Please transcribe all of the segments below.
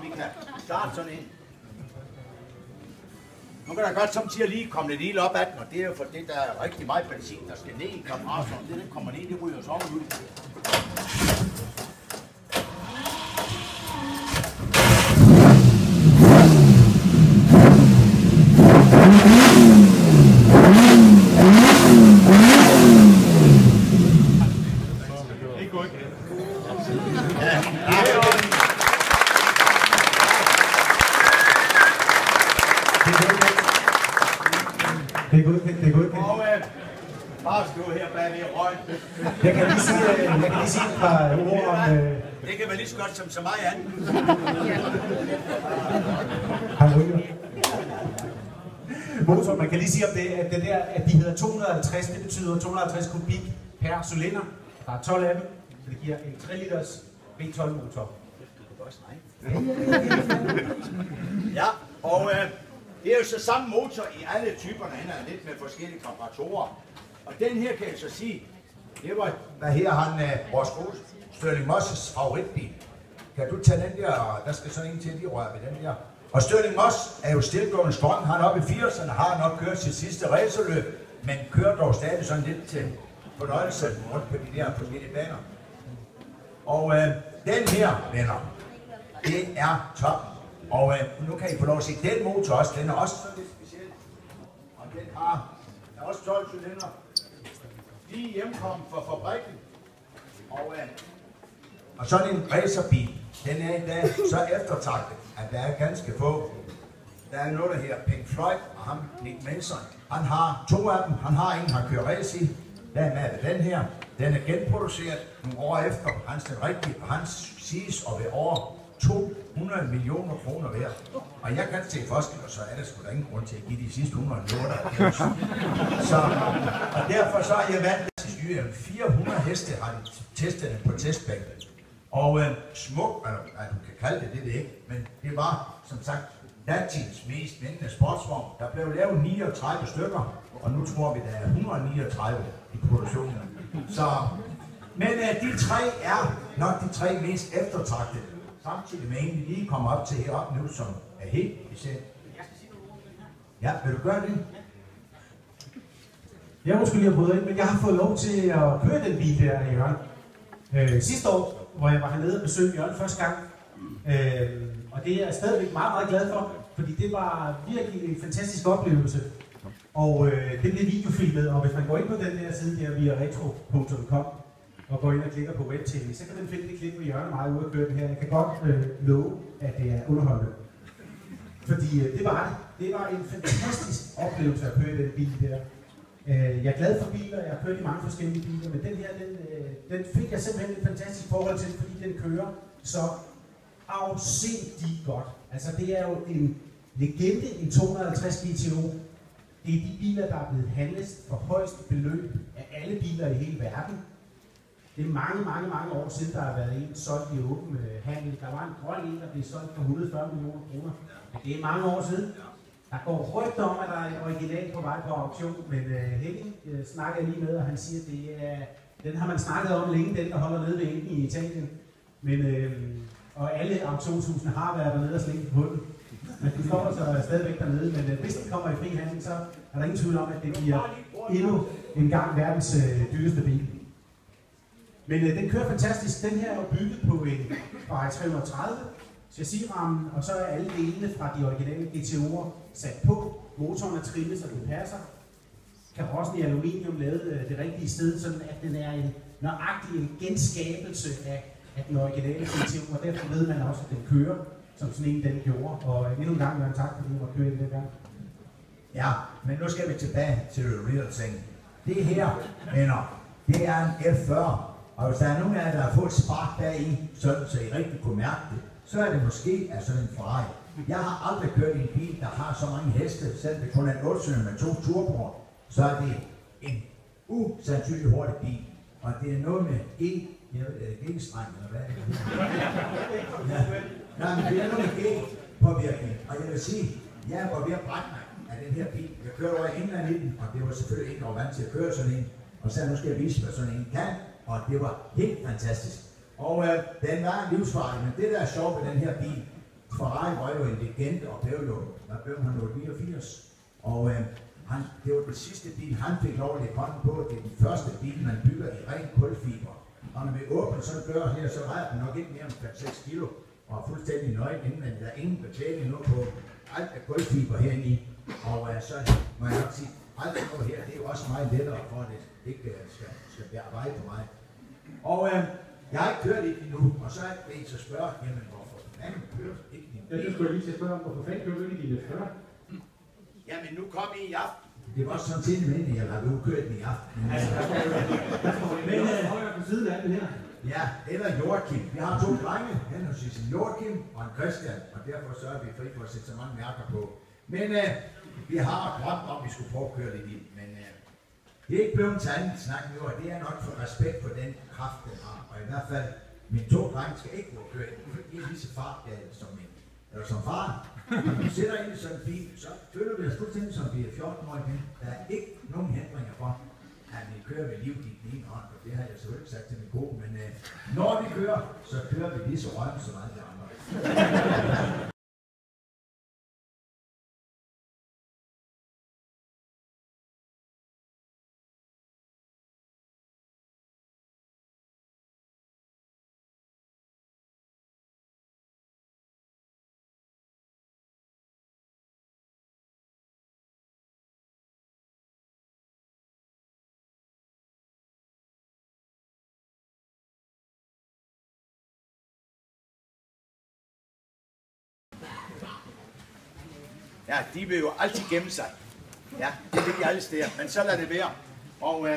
Vi kan starte sådan en. Nu kan der godt samtidig lige komme lidt ild op ad den, og det er jo for det, der er rigtig meget benzin, der skal ned i kompressoren. Det, den kommer ned, det ryger så ud. Bare stå her bagved røgen. Jeg kan lige sige et par ord om... Det kan være lige så godt som så meget andet. Han ryger. Motor, man kan lige sige om det, at det der, at de hedder 250, det betyder 250 kubik per cylinder. Der er 12 af dem, så det giver en 3 liters V12 motor. Ja, og det er jo så samme motor i alle typerne, han er lidt med forskellige kompressorer. Og den her kan jeg så sige, det var... Der her han vores gode Stirling Moss' favoritbil. Kan du tage den der, der skal sådan en til, de rører ved den der. Og Stirling Moss er jo stilgående strøm, han er oppe i 80'erne, har nok kørt sit sidste racerløb, men kører dog stadig sådan lidt til fornøjelse rundt på de der forskellige baner. Og den her, venner, det er top. Og nu kan I få lov at se, den motor også, den er også sådan lidt speciel. Og den har også 12 cylinder. De er hjemkommet fra fabrikken. Og sådan en racerbil, den er i dag så eftertragtet, at der er ganske få. Der er noget, der hedder Pink Floyd og ham, Nick Mason. Han har 2 af dem. Han har en, han kører race i. Der er med den her. Den er genproduceret nogle år efter. Hans den rigtige, og han siges at være over 200 millioner kroner værd. Og jeg kan se forskel, og så er der sgu da ingen grund til at give de sidste 100 millioner. Så, og derfor så er jeg valgt til styre 400 heste, har de testet den på testbænken. Og smuk, eller du kan kalde det, det ikke, men det var, som sagt, datidens mest vindende sportsvogn. Der blev lavet 39 stykker, og nu tror vi, der er 139 i produktionen. Så, men de 3 er nok de 3 mest eftertragtede. Samtidig med en, vi lige kommer op til heroppe nu, som er helt specielt. Ja, vil du gøre det? Jeg måske lige have prøvet ind, men jeg har fået lov til at køre den bil der i Jørgen. Sidste år, hvor jeg var hernede og besøgte Jørgen første gang. Og det er jeg stadigvæk meget, meget glad for, fordi det var virkelig en fantastisk oplevelse. Og det blev videofilmet, og hvis man går ind på den der side der via retro.com og går ind og klikker på web-tv, så kan man finde det klip med Jørgen meget ude at køre den her. Jeg kan godt love, at det er underholdende. Fordi det var det. Det var en fantastisk oplevelse at køre den bil der. Jeg er glad for biler, jeg har kørt i mange forskellige biler, men den her, den fik jeg simpelthen et fantastisk forhold til, fordi den kører så afsindigt godt. Altså det er jo en legende, en 250 GTO. Det er de biler, der er blevet handlet for højeste beløb af alle biler i hele verden. Det er mange år siden, der har været en solgt i åben handel. Der var en grøn en, der blev solgt for 140 millioner kroner. Men det er mange år siden. Der går rygter om, at der er en original på vej på auktion, men Henning snakker jeg lige med, og han siger, at den har man snakket om længe, den der holder nede ved enden i Italien. Men, og alle auktionshusene har været dernede og slængt på den. Men de står altså stadigvæk dernede, men hvis den kommer i fri handel, så er der ingen tvivl om, at det bliver endnu en gang verdens dyreste bil. Men den kører fantastisk. Den her er jo bygget på en Ferrari 330 chassisrammen, og så er alle delene fra de originale GTO'er sat på. Motoren er trimmet, så den passer. Karossen i aluminium lavet det rigtige sted, sådan at den er en nøjagtig en genskabelse af den originale GTO, og derfor ved man også, at den kører, som sådan en den gjorde. Og endnu en gang, tak fordi du var kørt den gang. Ja, men nu skal vi tilbage til the real thing. Det her, venner, det er en F40. Og hvis der er nogen af jer, der har fået et spark bagi, så I rigtig kunne mærke det, så er det måske af sådan en Ferrari. Jeg har aldrig kørt i en bil, der har så mange heste, selvom det kun er en 8-cylinder med 2 turboer, så er det en usandsynlig hurtig bil. Og det er noget med G-streng, eller hvad er det? Ja. Nej, men det er noget med G-påvirkning. Og jeg vil sige, jeg var ved at brænde mig af den her bil. Jeg kørte over i England i den, og det var selvfølgelig ikke noget vant til at køre sådan en. Og så nu skal jeg vise, hvad sådan en kan, og det var helt fantastisk. Og den var livsfarlig, men det der er sjovt ved den her bil, Ferrari var jo en legende, og blev han 89. Og det var den sidste bil, han fik lov at lægge hånden på. Det er den første bil, man bygger i ren kulfiber. Og når vi åbner sådan en dør her, så vejer den nok ikke mere end 6 kilo. Og er fuldstændig nøgen indvendig. Der er ingen beklædning nu på alt af kulfiber herinde i. Og så må jeg nok sige, alt noget her, det er jo også meget lettere for, at det ikke skal bære vej på mig. Og jeg har ikke kørt det endnu, og så er det en så spørger, jamen hvorfor fanden kører ikke din bil? Jeg skulle lige til at spørge om, hvorfor fanden kører du ikke dine før? Jamen nu kom I aften. Det var sådan set meningen, jeg har kørt den i aften. Der står en højere på siden af den her. Ja, eller Joachim. Vi har 2 drenge, henholdsvis en Joachim og en Christian, og derfor så er vi fri for at sætte så mange mærker på. Men vi har drømt om, at vi skulle prøve at køre lidt i, men det er ikke blevet til anden snak nu, og det er nok for respekt for den kraft, den har. Og i hvert fald, mine 2 drenge skal ikke gå og køre ind, for de er lige så fartgale som faren. Når vi sætter ind i sådan en bil, så føler vi os fuldstændig som vi er 14-årige igen. Der er ikke nogen hindringer for, at vi kører med liv i den ene hånd, og det har jeg selvfølgelig ikke sagt til min kone, men når vi kører, så kører vi lige så røven som alle de andre. Ja, de vil jo altid gemme sig. Ja, det vil de alle steder, men så lader det være. Og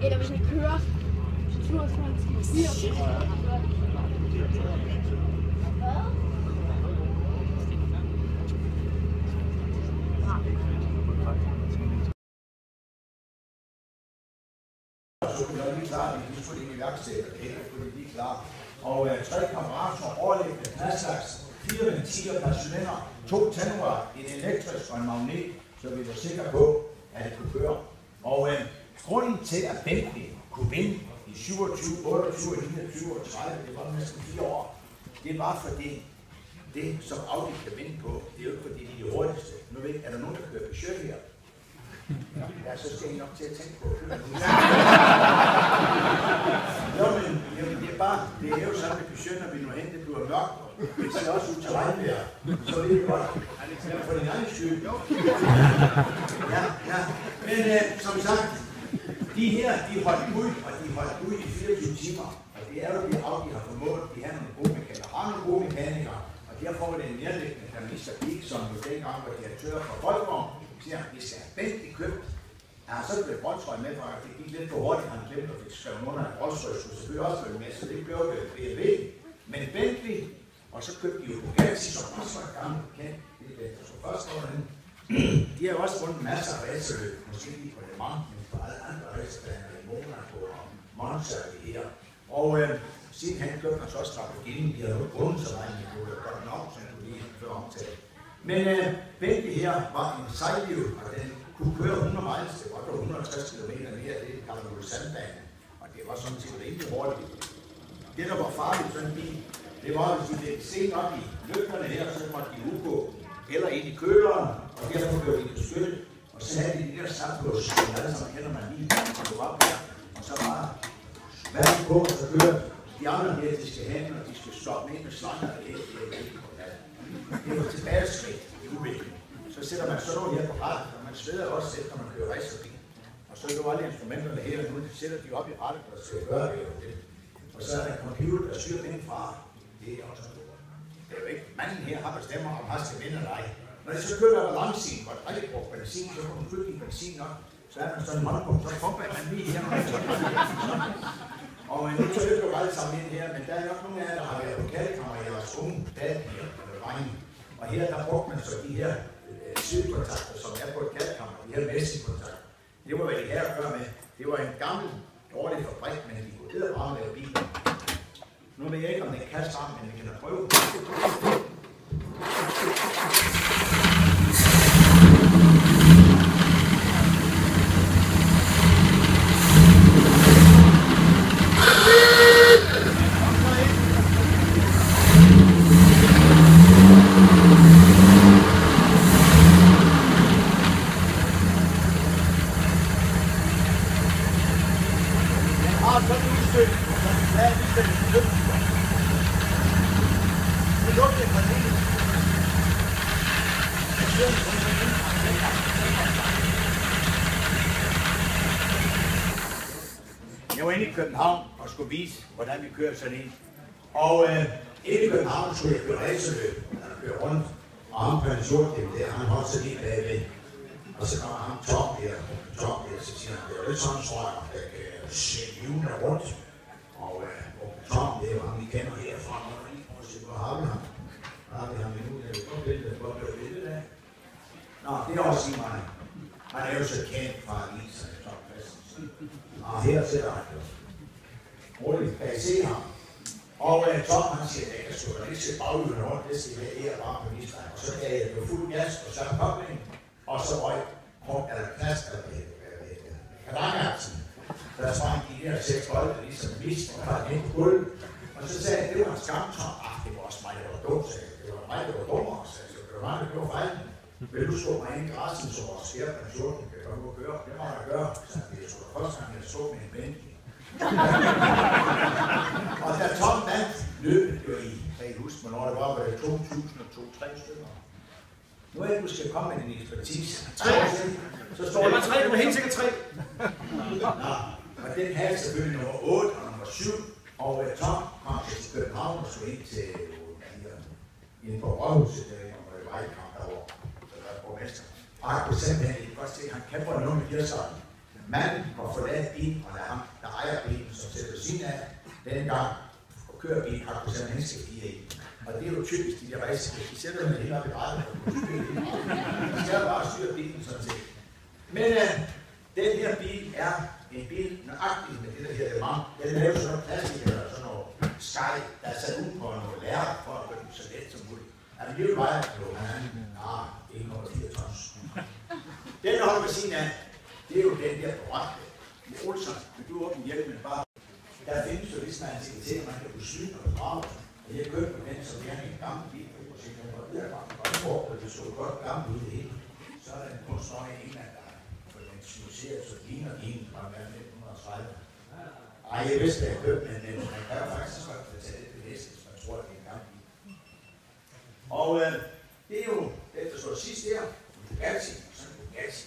Eller hvis han kører, så tror jeg, at han skal Vi skulle lige iværksætte det, fordi de er klar. Og 3 kammerater, overlæggende pladslaks, 4 ventiler per cylinder, 2 tændrør, en elektrisk og en magnet, så vi var sikre på, at det kunne køre. Og grunden til, at Bentley kunne vinde i 27, 28, 29 og 30, det var næsten 4 år, det var fordi det, som Audi kan vinde på, det er jo ikke fordi de er de hurtigste. Nu ved jeg, er der nogen, der kører Peugeot her? Ja, så skal I nok til at tænke på. Jo, men det er jo sådan, at Peugeot, når vi nu hen, det bliver mørkt, og det ser også ud til regnvejr. Så det er godt. Ja, for din egen skyld. Ja. Men som sagt, de her, de holdt ud, og de holdt ud i 24 timer. Og det er jo det, Audi har formået. De har nogle gode mekanikere, har nogle gode mekanikere. Og derfor var det en nærliggende, der Mr. Peak, som jo dengang var direktør for Volkswagen, siger, at vi skal have Bentley købt. Jeg har så blevet Rolls-Royce med, for det gik lidt for hurtigt, han glemte at fik skrevet under, at Rolls-Royce skulle selvfølgelig også være med, så det blev det BMW. Men Bentley, og så købte de jo Bugatti, som også var gammel kendt, det er det, som først var den. De har jo også vundet masser af racerløb, måske lige på Le Mans, men på alle andre racerbaner i Monaco og Monza her. Og siden han købte han så også Lamborghini, de havde jo vundet så meget, de kunne godt nok, så han kunne lige før omtale. Men Bentley her var en sejliv, og den kunne køre 100 miles, det var godt 160 km mere, det kalder man sandbane. Og det var sådan set rimelig hurtigt. Det, der var farligt for en bil, det var, hvis de fik set op i lygterne her, så måtte de udgå eller ind i køleren, og derfor blev de beskyttet. Og så havde de der saplås, som alle sammen kender man lige, og det var der. Og så bare sværte på, og så kørte de andre her, de skal hen, og de skal stoppe med slanger, og det var tilbageskridt i udviklingen. Så sætter man sådan noget her på rattet, og man sveder også selv, når man kører racerbil. Og så er jo alle instrumenterne her, og nu sætter de op i rattet, og skal gøre det. Og så er der en computer, der styrer den fra. Det er også det er jo ikke, manden her har bestemmer, om han skal vinde eller ej. Når de så kører der langsin, og der rigtig brugt benzin, så kan man fylde din benzin op. Så er der sådan en håndpunkt, så pumper man lige her. Og nu tøller jo alle sammen ind her, men der er nok nogle af jer, der har været på kattekammer i jeres unge dagpiger eller drenge. Og her der brugte man så de her sidekontakter, som er på et kattekammer, de her messekontakter. Det var hvad de her at gøre med. Det var en gammel, dårlig fabrik, men de kunne hedder bare lave biler. Nu ved jeg ikke, om det kan sammen, men vi kan da prøve. Jeg var inde i København og skulle vise, hvordan vi kører sådan en. Og inde i København skulle jeg køre racerløb. Han kører rundt, og ham på en sort der, han holdt sig lige bagved. Og så kommer ham Tom der, så siger han, det er lidt sådan, tror jeg, at jeg kan sætte hjulene rundt. Og Tom, det er jo ham, vi kender herfra, og lige prøve at se, hvor har vi ham? Hvor har vi ham endnu? Det er jo godt billede, hvor blev det af? Nå, det er også i mig. Han er jo så kendt fra aviserne, Tom Christensen. Og her sidder han jo. Roligt, kan I se ham? Og Tom han siger, at jeg kan sgu da ikke se baghjulene rundt, det skal være her bare på visvejen. Og så gav jeg det fuld gas og så kobling, og så røg rundt eller knast eller kadangaksen. Der sprang de der 6 bolde ligesom vist og var hen på gulvet. Og så sagde jeg, at det var en skam, Tom. Det var også mig, der var dumt, sagde jeg. Det var mig, der var dummere, sagde jeg. Det var mig, der gjorde fejlen. Vil du stå mig ind i græsen, så vores skærp af 14 kan komme og køre? Det må jeg gøre. Så jeg skulle da første gang, jeg så med en ven. Og da Tom vandt løbet, det var i, kan I huske, hvornår det var, var det 2002-3 stykker. Nu er jeg ikke, du skal komme med din ekspertise. 3 år siden, så står det 3, du er helt sikkert 3. Nå, og den havde selvfølgelig nummer 8 og nummer 7. Og Tom kom til København og skulle ind til inde på Rådhuset, og det var i kamp derovre. Borgmester. Og han kunne simpelthen ikke godt se, at han kæmper noget med Kirsten. Manden har forladt bilen, og det er ham, der ejer bilen, som sætter ved siden af. Denne gang og kører bilen, har kunne simpelthen ikke skal fire i. Og det er jo typisk, de der rejser, de sætter dem helt op i rettet, og kunne styre bilen. De skal bare styre bilen, sådan set. Men den her bil er en bil nøjagtig med det der her demant. Den laver sådan noget plastik eller sådan noget skej, der er sat ud på noget lærer, for at gøre den så let som muligt. Er det lige vejen på? Nej, 1,4 tons. Den holder ved siden af, det er jo den der berømte. I Olsen, vil du åbne hjælpen bare? Der findes jo ligesom en antikvitet, man kan blive syg og grave. Og jeg købte med den, som jeg har en gammel bil, og jeg brugte det, det så godt gammelt ud det hele. Så er der en kunstner i England, der for den simulerer, så ligner en fra 1930. Ej, jeg vidste, at jeg købte, men man kan jo faktisk godt fortælle det næste, hvis man tror, at det er en gammel bil. Og det er jo det, der står sidst her, Bugatti, og sådan en Bugatti.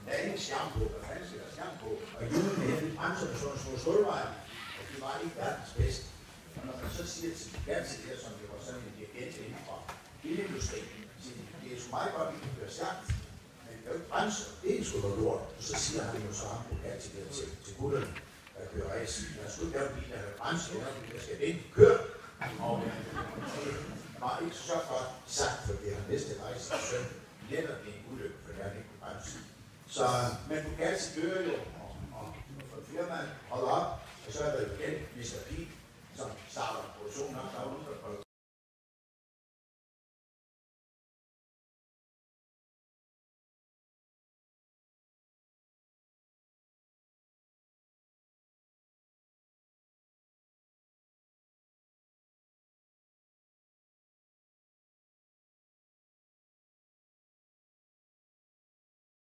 Der er ingen skærm på, der fandt sig der skærm på. Og julen her, vi bremser på sådan en små stålveje, og det var ikke verdens bedste. Og når man så siger til Bugatti der, som det var sådan en dirigent inden fra bilindustrien, siger det er så meget godt, at vi kan køre stærkt, men vi kan jo ikke bremse, det er sgu noget lort. Og så siger han jo så ham Bugatti der til gutterne, der kører race. Jeg skulle ikke have en bil, der kan bremse, jeg skal vinde, køre. Og det var ikke så godt sagt, for det har næste rejse til søn. Lettere blive en ulykke, for det er ikke bremse. Så man kunne altid gøre jo, og få firmaet holde op, og så er der jo igen Mr. P, som starter produktionen op, der er